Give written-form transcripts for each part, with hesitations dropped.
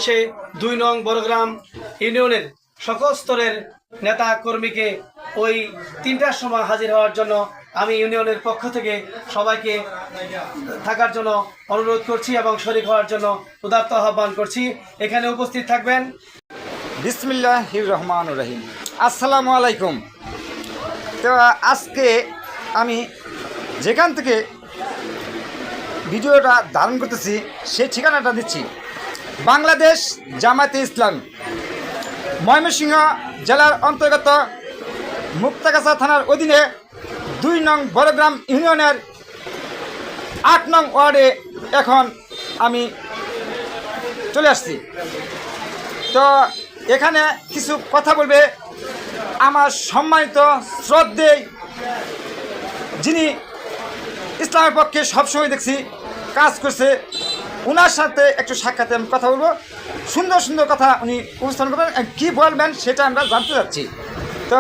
সে ২ নং বড়গ্রাম ইউনিয়নের সকল স্তরের নেতা কর্মীকে ওই ৩টার সময় হাজির হওয়ার জন্য আমি ইউনিয়নের পক্ষ থেকে সবাইকে থাকার জন্য অনুরোধ করছি এবং শরীক হওয়ার জন্য উদাত্ত আহ্বান করছি। এখানে উপস্থিত থাকবেন। বিসমিল্লাহির রহমানির রহিম। আসসালামু আলাইকুম। তো আজকে আমি যেখান থেকে ভিডিওটা ধারণ করতেছি সেই ঠিকানাটা দিচ্ছি। বাংলাদেশ জামায়াতে ইসলাম ময়মনসিংহ জেলার অন্তর্গত মুক্তাগাছা থানার অধীনে ২ নং বড়গ্রাম ইউনিয়নের ৮ নং ওয়ার্ডে এখন আমি চলে আসছি। তো এখানে কিছু কথা বলবে আমার সম্মানিত শ্রদ্ধেয়, যিনি ইসলামের পক্ষে সবসময় দেখছি কাজ করছে, ওনার সাথে একটু সাক্ষাতে আমি কথা বলবো। সুন্দর সুন্দর কথা উনি উপস্থাপন করবেন, কী বলবেন সেটা আমরা জানতে চাচ্ছি। তো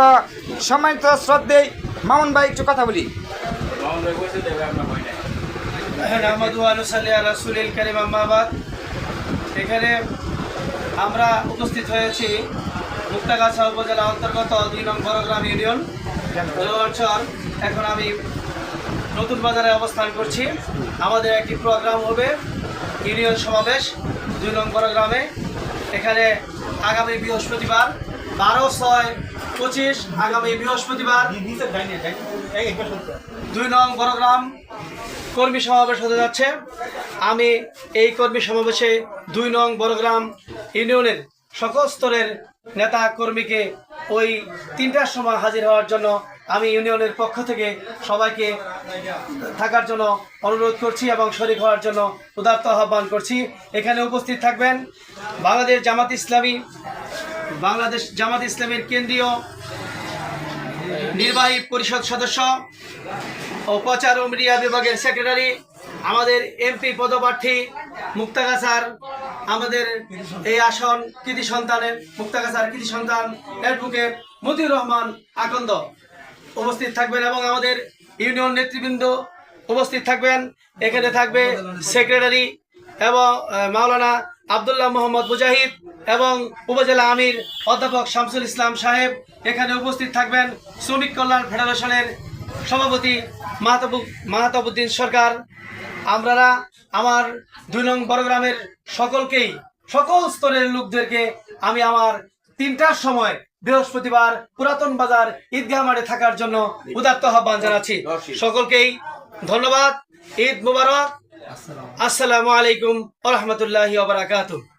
সম্মানিত শ্রদ্ধেয় মামুন ভাই, একটু কথা বলি। এখানে আমরা উপস্থিত হয়েছি মুক্তাগাছা উপজেলা অন্তর্গত ২ নং বড়গ্রাম ইউনিয়ন অঞ্চল। এখন আমি নতুন বাজারে অবস্থান করছি। আমাদের একটি প্রোগ্রাম হবে ইউনিয়ন সমাবেশ ২ নং বড়গ্রামে। এখানে আগামী বৃহস্পতিবার ১২/৬/২৫ আগামী বৃহস্পতিবার ২ নং বড়গ্রাম কর্মী সমাবেশ হতে যাচ্ছে। আমি এই কর্মী সমাবেশে ২ নং বড়গ্রাম ইউনিয়নের সকল স্তরের নেতা কর্মীকে ওই ৩টার সময় হাজির হওয়ার জন্য আমি ইউনিয়নের পক্ষ থেকে সবাইকে থাকার জন্য অনুরোধ করছি এবং শরীক হওয়ার জন্য উদাত্ত আহ্বান করছি। এখানে উপস্থিত থাকবেন বাংলাদেশ জামাত ইসলামীর কেন্দ্রীয় নির্বাহী পরিষদ সদস্য ও প্রচার ও মিডিয়া বিভাগের সেক্রেটারি, আমাদের এমপি পদপ্রার্থী মুক্তাগাছার আমাদের এই আসন কৃতি সন্তানের মুক্তাগাছার কৃতি সন্তান অ্যাডভোকেট মতিউর রহমান আকন্দ উপস্থিত থাকবেন এবং আমাদের ইউনিয়ন নেতৃবৃন্দ উপস্থিত থাকবেন। এখানে থাকবে সেক্রেটারি এবং মাওলানা আব্দুল্লাহ মোহাম্মদ মুজাহিদ এবং উপজেলা আমির অধ্যাপক শামসুল ইসলাম সাহেব। এখানে উপস্থিত থাকবেন শ্রমিক কল্যাণ ফেডারেশনের সভাপতি মাহতাবুদ্দিন সরকার। আমরা আমার ২ নং বড়গ্রামের সকল স্তরের লোকদেরকে আমি আমার ৩টার সময় বৃহস্পতিবার পুরাতন বাজার ঈদগাহ মাঠে থাকার জন্য উদাত্ত আহ্বান জানাচ্ছি। সকলকেই ধন্যবাদ। ঈদ মুবারক। আসসালামু আলাইকুম ওয়া রাহমাতুল্লাহি ওয়া বারাকাতুহু।